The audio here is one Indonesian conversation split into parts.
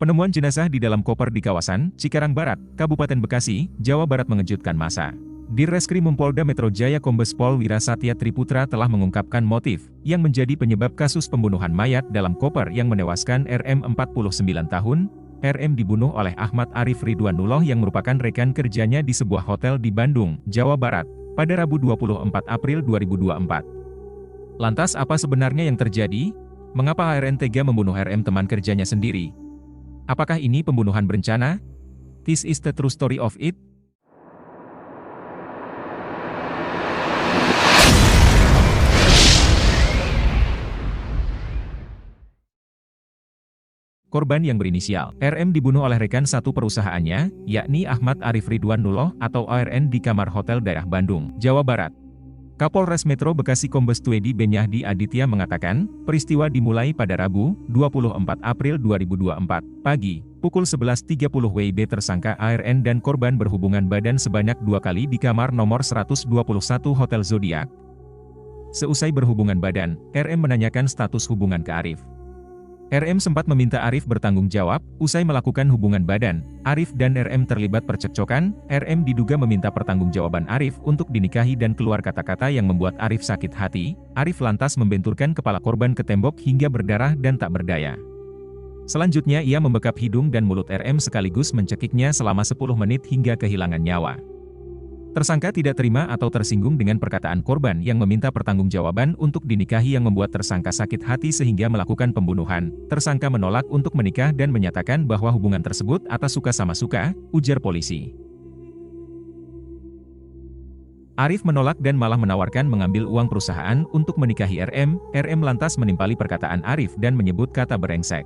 Penemuan jenazah di dalam koper di kawasan Cikarang Barat, Kabupaten Bekasi, Jawa Barat mengejutkan massa. Dirreskrim Polda Metro Jaya Kombes Pol Wira Satya Triputra telah mengungkapkan motif yang menjadi penyebab kasus pembunuhan mayat dalam koper yang menewaskan RM 49 tahun. RM dibunuh oleh Ahmad Arif Ridwanullah yang merupakan rekan kerjanya di sebuah hotel di Bandung, Jawa Barat, pada Rabu 24 April 2024. Lantas apa sebenarnya yang terjadi? Mengapa ARN tega membunuh RM teman kerjanya sendiri? Apakah ini pembunuhan berencana? This is the true story of it. Korban yang berinisial RM dibunuh oleh rekan satu perusahaannya, yakni Ahmad Arif Ridwanullah atau ARN di kamar hotel daerah Bandung, Jawa Barat. Kapolres Metro Bekasi Kombes Tuedi Benyahdi Aditya mengatakan, peristiwa dimulai pada Rabu, 24 April 2024, pagi, pukul 11.30 WIB tersangka ARN dan korban berhubungan badan sebanyak 2 kali di kamar nomor 121 Hotel Zodiac. Seusai berhubungan badan, RM menanyakan status hubungan ke Arif. RM sempat meminta Arif bertanggung jawab, usai melakukan hubungan badan, Arif dan RM terlibat percekcokan, RM diduga meminta pertanggungjawaban Arif untuk dinikahi dan keluar kata-kata yang membuat Arif sakit hati, Arif lantas membenturkan kepala korban ke tembok hingga berdarah dan tak berdaya. Selanjutnya ia membekap hidung dan mulut RM sekaligus mencekiknya selama 10 menit hingga kehilangan nyawa. Tersangka tidak terima atau tersinggung dengan perkataan korban yang meminta pertanggungjawaban untuk dinikahi yang membuat tersangka sakit hati sehingga melakukan pembunuhan. Tersangka menolak untuk menikah dan menyatakan bahwa hubungan tersebut atas suka sama suka, ujar polisi. Arif menolak dan malah menawarkan mengambil uang perusahaan untuk menikahi RM. RM lantas menimpali perkataan Arif dan menyebut kata brengsek.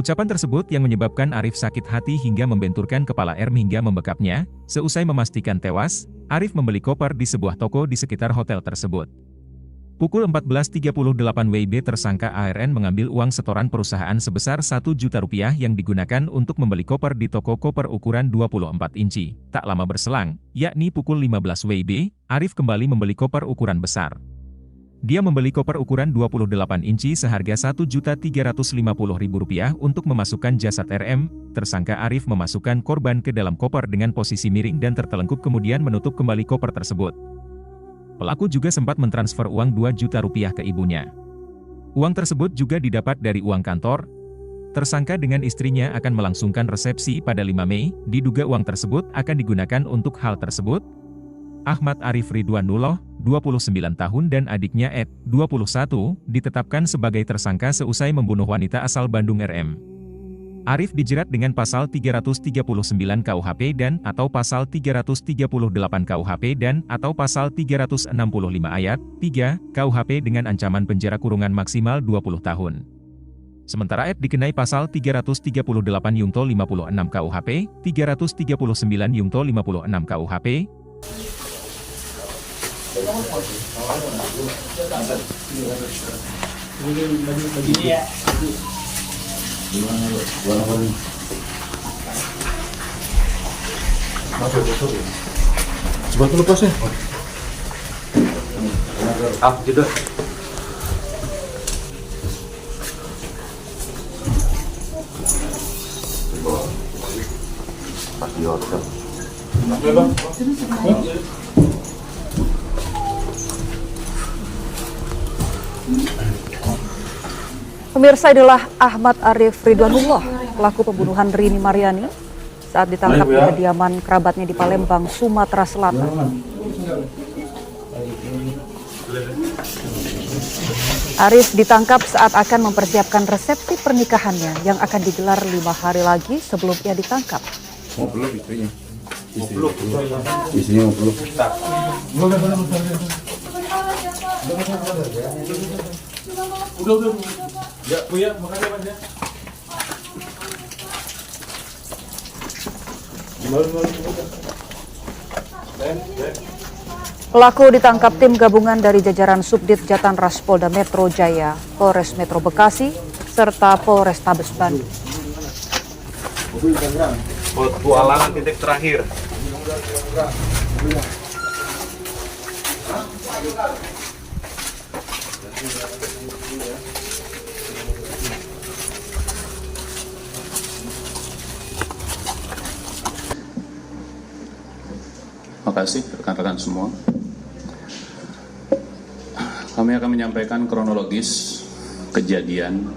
Ucapan tersebut yang menyebabkan Arif sakit hati hingga membenturkan kepala RM hingga membekapnya. Seusai memastikan tewas, Arif membeli koper di sebuah toko di sekitar hotel tersebut. Pukul 14.38 WIB tersangka ARN mengambil uang setoran perusahaan sebesar 1 juta rupiah yang digunakan untuk membeli koper di toko koper ukuran 24 inci. Tak lama berselang, yakni pukul 15 WIB, Arif kembali membeli koper ukuran besar. Dia membeli koper ukuran 28 inci seharga Rp1.350.000 untuk memasukkan jasad RM. Tersangka Arif memasukkan korban ke dalam koper dengan posisi miring dan tertelungkup kemudian menutup kembali koper tersebut. Pelaku juga sempat mentransfer uang 2 juta rupiah ke ibunya. Uang tersebut juga didapat dari uang kantor. Tersangka dengan istrinya akan melangsungkan resepsi pada 5 Mei, diduga uang tersebut akan digunakan untuk hal tersebut. Ahmad Arif Ridwanullah, 29 tahun dan adiknya Ed, 21, ditetapkan sebagai tersangka seusai membunuh wanita asal Bandung RM. Arif dijerat dengan pasal 339 KUHP dan atau pasal 338 KUHP dan atau pasal 365 ayat 3 KUHP dengan ancaman penjara kurungan maksimal 20 tahun. Sementara Ed dikenai pasal 338 Yungto 56 KUHP, 339 Yungto 56 KUHP, Coba tuh lepasnya. Gitu. Pas di hotel. Pemirsa, inilah Ahmad Arif Ridwanullah, pelaku pembunuhan Rini Mariani saat ditangkap di kediaman kerabatnya di Palembang, Sumatera Selatan. Arif ditangkap saat akan mempersiapkan resepsi pernikahannya yang akan digelar 5 hari lagi sebelum ia ditangkap. Mau peluk istrinya. Istrinya mau peluk. Udah. Ya, Buya, makasih Mas ya. Pelaku ditangkap tim gabungan dari jajaran Subdit Jatanras Polda Metro Jaya, Polres Metro Bekasi, serta Polrestabes Bandung. Petualangan titik terakhir. Terima kasih rekan-rekan semua. Kami akan menyampaikan kronologis kejadian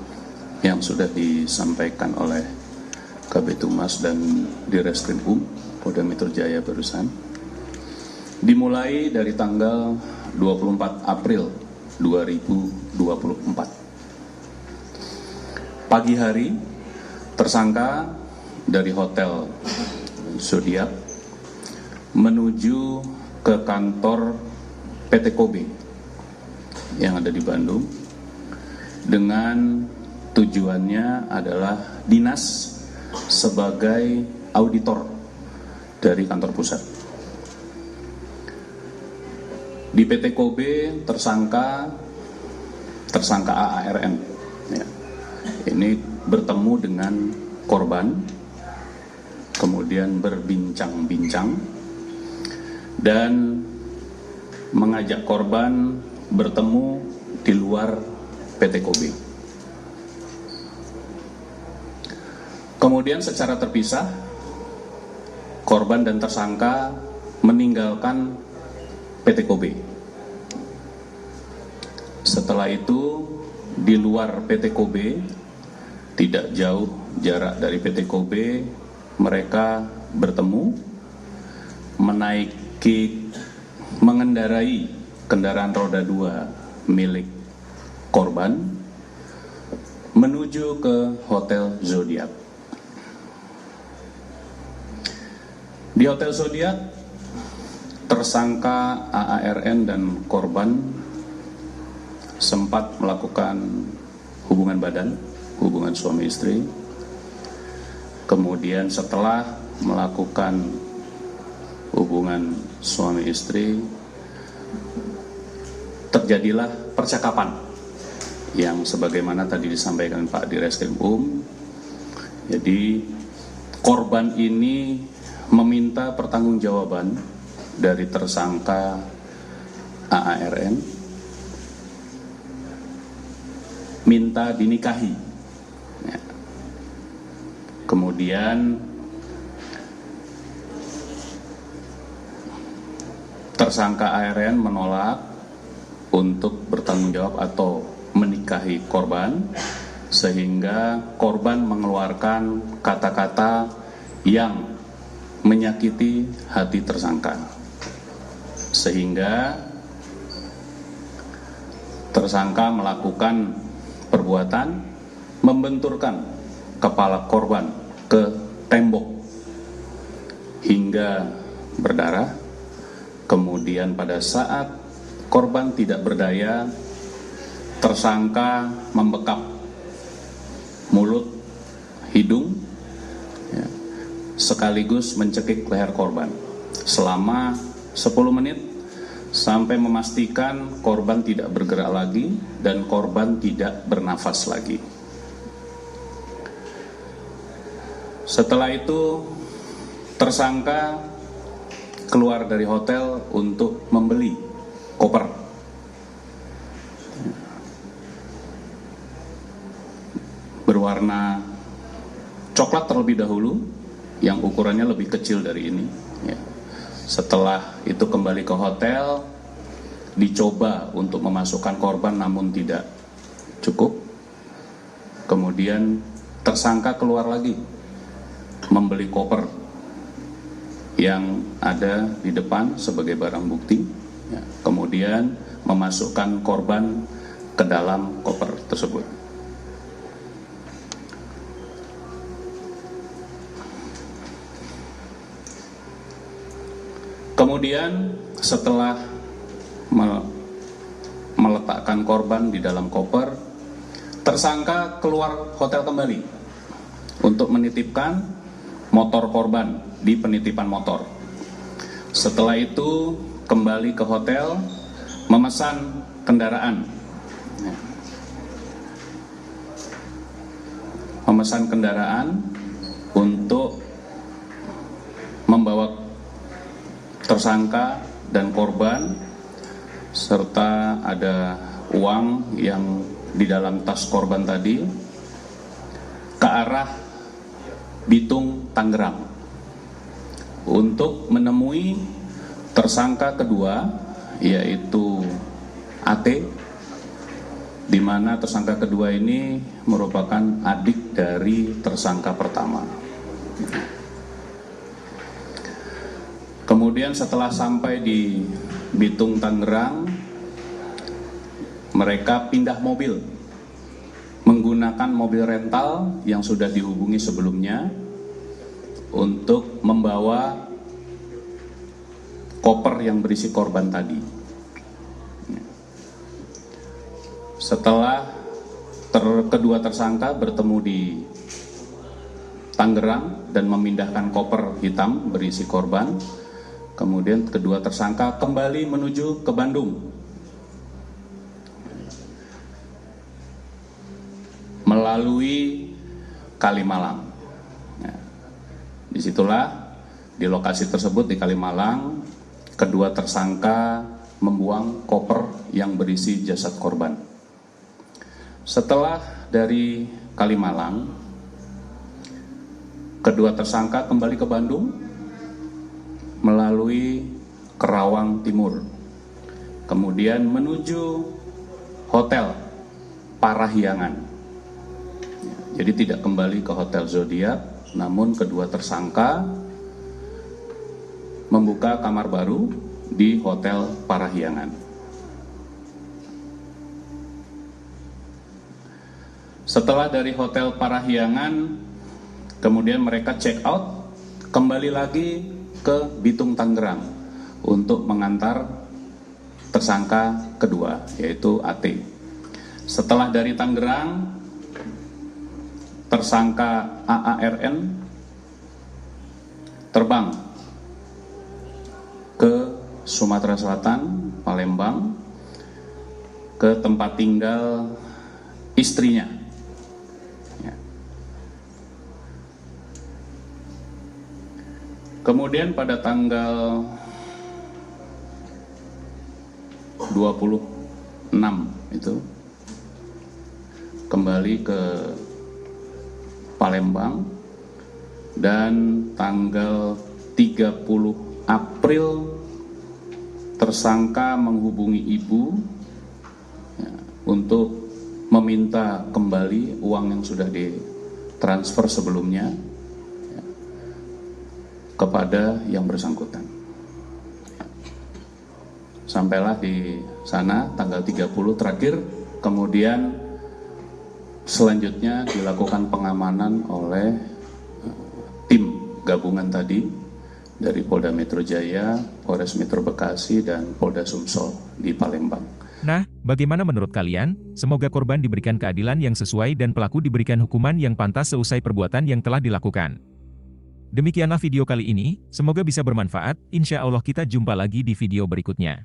yang sudah disampaikan oleh Kabid Humas dan Direskrimum Polda Metro Jaya barusan. Dimulai dari tanggal 24 April 2024. Pagi hari, tersangka dari Hotel Zodiac menuju ke kantor PT Kobe yang ada di Bandung dengan tujuannya adalah dinas sebagai auditor dari kantor pusat. Di PT Kobe tersangka AARN ya. Ini bertemu dengan korban, kemudian berbincang-bincang dan mengajak korban bertemu di luar PT Kobe. Kemudian secara terpisah, korban dan tersangka meninggalkan PT Kobe. Setelah itu, di luar PT Kobe, tidak jauh jarak dari PT Kobe, mereka bertemu, mengendarai kendaraan roda 2 milik korban menuju ke Hotel Zodiac. Di Hotel Zodiac, tersangka AARN dan korban sempat melakukan hubungan badan, hubungan suami istri. Kemudian setelah melakukan hubungan suami istri, terjadilah percakapan yang sebagaimana tadi disampaikan Pak Direskrimum. Jadi korban ini meminta pertanggungjawaban dari tersangka AARN, minta dinikahi. Ya. Kemudian tersangka AARN menolak untuk bertanggung jawab atau menikahi korban, sehingga korban mengeluarkan kata-kata yang menyakiti hati tersangka, sehingga tersangka melakukan perbuatan membenturkan kepala korban ke tembok hingga berdarah. Kemudian pada saat korban tidak berdaya, tersangka membekap mulut, hidung, ya, sekaligus mencekik leher korban selama 10 menit sampai memastikan korban tidak bergerak lagi dan korban tidak bernafas lagi. Setelah itu, tersangka keluar dari hotel untuk membeli koper. Berwarna coklat terlebih dahulu, yang ukurannya lebih kecil dari ini. Ya. Setelah itu kembali ke hotel, dicoba untuk memasukkan korban namun tidak cukup. Kemudian tersangka keluar lagi, membeli koper yang ada di depan sebagai barang bukti. Ya. Kemudian memasukkan korban ke dalam koper tersebut. Kemudian setelah meletakkan korban di dalam koper, tersangka keluar hotel kembali untuk menitipkan motor korban di penitipan motor. Setelah itu kembali ke hotel, memesan kendaraan. Memesan kendaraan untuk membawa tersangka dan korban, serta ada uang yang di dalam tas korban tadi, ke arah Bitung, Tangerang, untuk menemui Tersangka kedua yaitu AT, di mana tersangka kedua ini merupakan adik dari tersangka pertama. Kemudian setelah sampai di Bitung, Tangerang, mereka pindah mobil menggunakan mobil rental yang sudah dihubungi sebelumnya untuk membawa koper yang berisi korban tadi. Setelah kedua tersangka bertemu di Tangerang dan memindahkan koper hitam berisi korban, kemudian kedua tersangka kembali menuju ke Bandung melalui Kalimalang. Disitulah di lokasi tersebut di Kalimalang, kedua tersangka membuang koper yang berisi jasad korban. Setelah dari Kalimalang, kedua tersangka kembali ke Bandung melalui Kerawang Timur, kemudian menuju Hotel Parahyangan. Jadi tidak kembali ke Hotel Zodiac, namun kedua tersangka membuka kamar baru di Hotel Parahyangan. Setelah dari Hotel Parahyangan, kemudian mereka check out, kembali lagi ke Bitung, Tangerang untuk mengantar tersangka kedua, yaitu AT. Setelah dari Tangerang, tersangka AARN terbang ke Sumatera Selatan, Palembang, ke tempat tinggal istrinya. Kemudian pada tanggal 26 itu kembali ke Palembang, dan tanggal 30 April tersangka menghubungi ibu untuk meminta kembali uang yang sudah ditransfer sebelumnya kepada yang bersangkutan. Sampailah di sana tanggal 30 terakhir, kemudian selanjutnya dilakukan pengamanan oleh tim gabungan tadi dari Polda Metro Jaya, Polres Metro Bekasi, dan Polda Sumsel di Palembang. Nah, bagaimana menurut kalian? Semoga korban diberikan keadilan yang sesuai dan pelaku diberikan hukuman yang pantas seusai perbuatan yang telah dilakukan. Demikianlah video kali ini, semoga bisa bermanfaat. Insya Allah kita jumpa lagi di video berikutnya.